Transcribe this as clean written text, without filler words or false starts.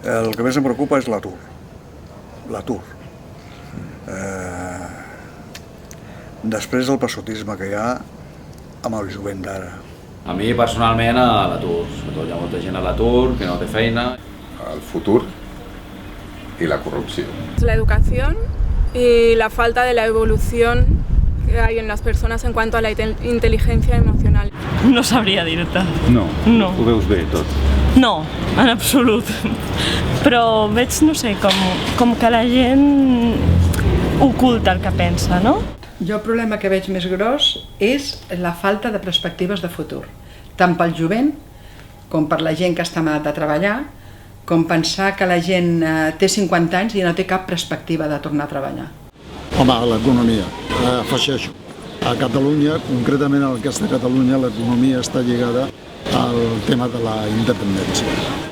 El que més em preocupa és l'atur. L'atur. Després el passotisme que hi ha amb el jovent d'ara. A mi personalment a l'atur. Sobretot hi ha molta gent a l'atur que no té feina. El futur y la corrupción. La educación y la falta de la evolución que hay en las personas en cuanto a la inteligencia emocional. No sabria dir-te. No, No. ho veus bé tot. No, en absolut. Però veig, no sé, com que la gent oculta el que pensa, no? Jo el problema que veig més gros és la falta de perspectives de futur, tant pel jovent com per la gent que està anat a treballar, com pensar que la gent té 50 anys i no té cap perspectiva de tornar a treballar. Home, l'economia, afegeixo. A Catalunya, concretament en el cas de Catalunya, l'economia està lligada al tema de la independència.